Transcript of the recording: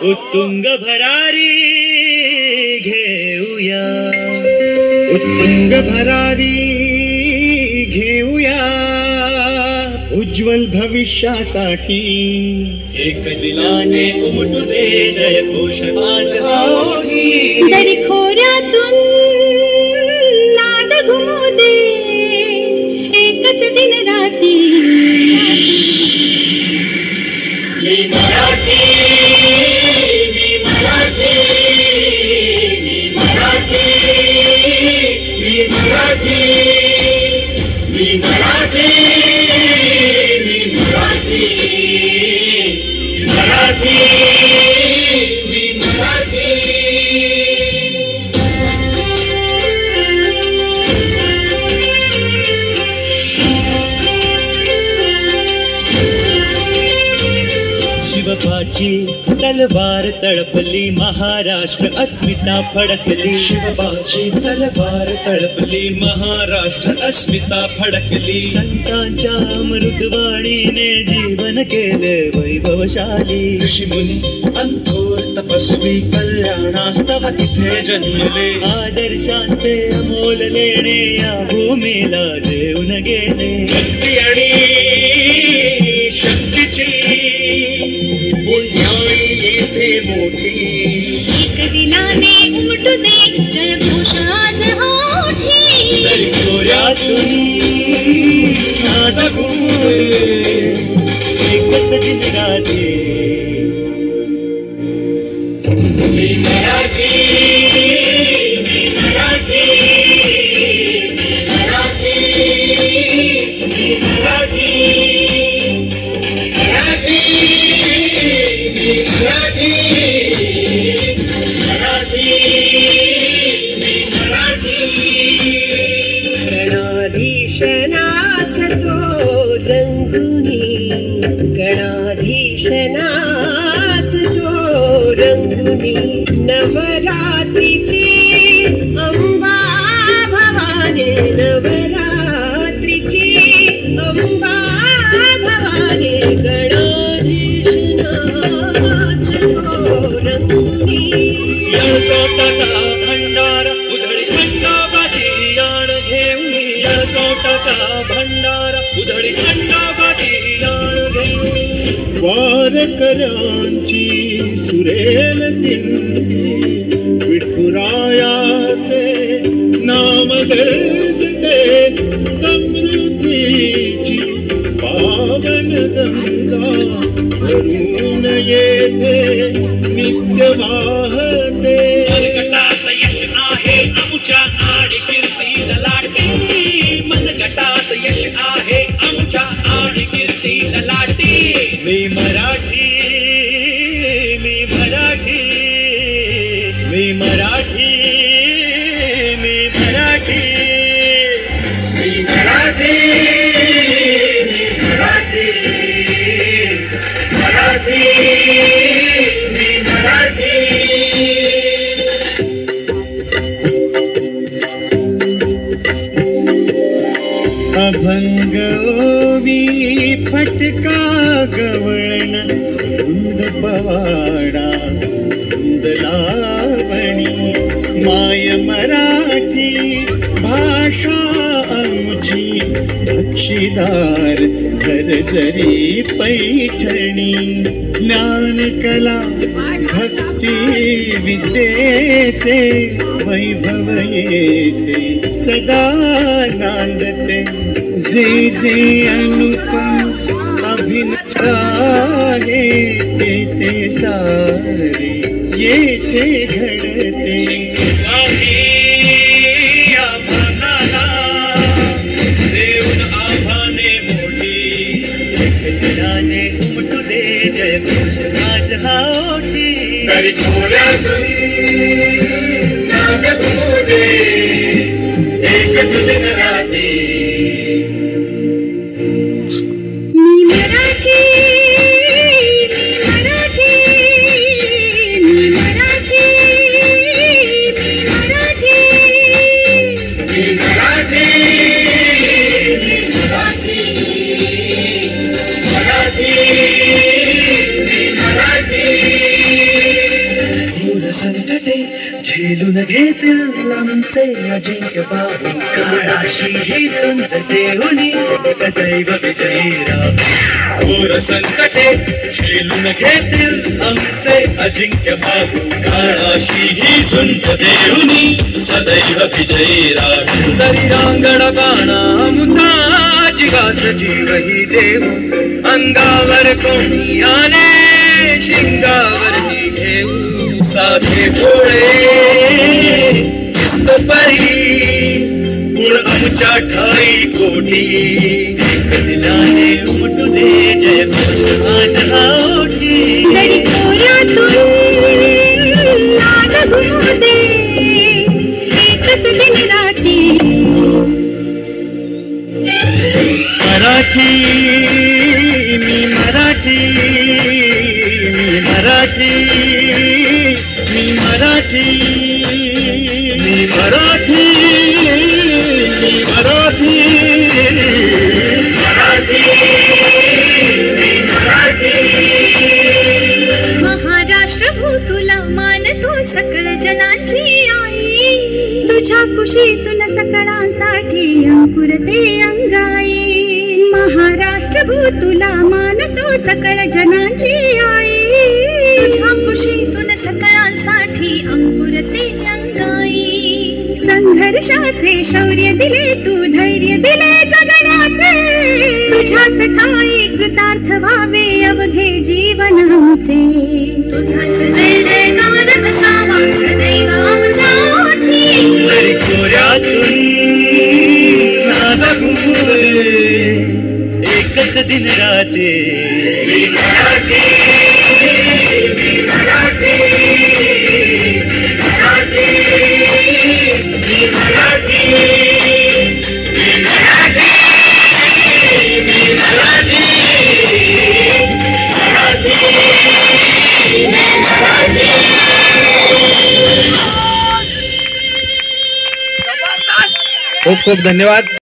उत्तुंग भरारी घेऊया, उत्तुंग भरारी घेऊया, उज्ज्वल भविष्यासाठी एक दिलाने उमटू दे जय घोष आज होगी. दरी खोऱ्यातून नाद घुमू दे एकच दिन रात्री. मी मराठी, मी मराठी, मी मराठी, मी मराठी, मी मराठी, मी मराठी, मराठी, मी मराठी. शिवबाची तलवार तळपली, महाराष्ट्र अस्मिता फडकली. शिवबाची तलवार तळपली, महाराष्ट्र अस्मिता फडकली. संतांच्या अमृतवाणीने जीवन केले वैभवशाली. ऋषीमुनी अंथोर तपस्वी कल्याणास्तव इथे जन्मले. आदर्शांचे अमोल लेणे या भूमीला देऊन गेले. भक्ती आणि शक्तीची पुण्याई येथे मोठी. एक दिलाने उमटू दे जय घोष आज होठी. दरी खोऱ्यातून नाद घुमू दे एकच दिन रात्री. मी मराठी, मी मराठी, मी मराठी, मी मराठी, मराठी, मी मराठी, मराठी, मी मराठी. गणाधीश नाच तो रंगुनी, गणाधीश नाच तो रंगुनी. नवरात्रीची अंबा भवानी, नवरात्रीची अंबा भवानी. गणाधीश नाच तो रंगुनी. येळकोटाचा भंडार उधळी खंडोबाची याण घेऊन. येळकोटाचा भंडार उधळी खंडोबाची याण घेऊन. वारकऱ्यांची सुरेल दिंडी विठुरायाचे नाम गर्जते. समृद्धीची पावन गंगा वरून येथे नित्य वाहते. मनगटात यश आहे आमच्या आडी कीर्ती ललाटी. मनगटात यश आहे आमच्या आडी कीर्ती ललाटी. मी मराठी, मी मराठी, मी मराठी, मी मराठी, मी मराठी, मी मराठी, मराठी, मी मराठी. अभंग ओवी फटका गवळण धुंद पवाडा धुंद लावणी. माय मराठी भाषा आमची बक्षीदार घरजरी पैठणी. ज्ञान कला भक्ती विद्येचे वैभव येथे सदा नांदते. जे जे अनुपम अभिनेता आहे ते सारे येथे घडते. देऊन आभाने मोठी दिलाने उमटू दे जय घोष आज होठी. दरी खोऱ्यातून नाद घुमू दे एकच दिन रात्री. मी मराठी, मी मराठी, मी मराठी, मी मराठी, मी मराठी, मी मराठी, मराठी, मी मराठी. झेलून घेतील आमचे अजिंक्य बाहू काळाशी ही संच देऊनी सदैव विजयी राहू घोर संकटे झेलून घेतील आमचे अजिंक्य बाहू काळाशी ही संच देऊनी सदैव विजयी राहू शरीरांगण बाणा आमचा जिगास जीव ही देऊ अंगावर कोणी आले शिंगावर ही घेऊ साधे भोळे परी गुण आमच्या ठाई कोटी एक दिलाने उमटू दे जय घोष आज हा ओठी दरी खोऱ्यातून नाद घुमू दे एकच दिन राती मराठी मी मराठी मी मराठी मी मराठी मी मराठी मी मराठी मराठी मी मराठी महाराष्ट्र हो तुला मानतो सकळ जनाची आई तुझ्या कुशीतून सकळांसाठी अंकुरते अंगाई महाराष्ट्र भू तुला मानतो सकळ जनाची आई तुझ्या कुशीतून सकळांसाठी अंकुरते अंगाई संघर्षाचे शौर्य दिले तू धैर्य दिले जगण्याचे तुझ्याच ठाई कृतार्थ व्हावे अवघे जीवन आमचे तुझाच जय जयकार असावा सदैव आमच्या ओठी दरी खोऱ्यातून नाद घुमू दे एकच दिन राहते मी मराठी मी मराठी मराठी मी मराठी मी मराठी मी मराठी मराठी मी मराठी खूप खूप धन्यवाद.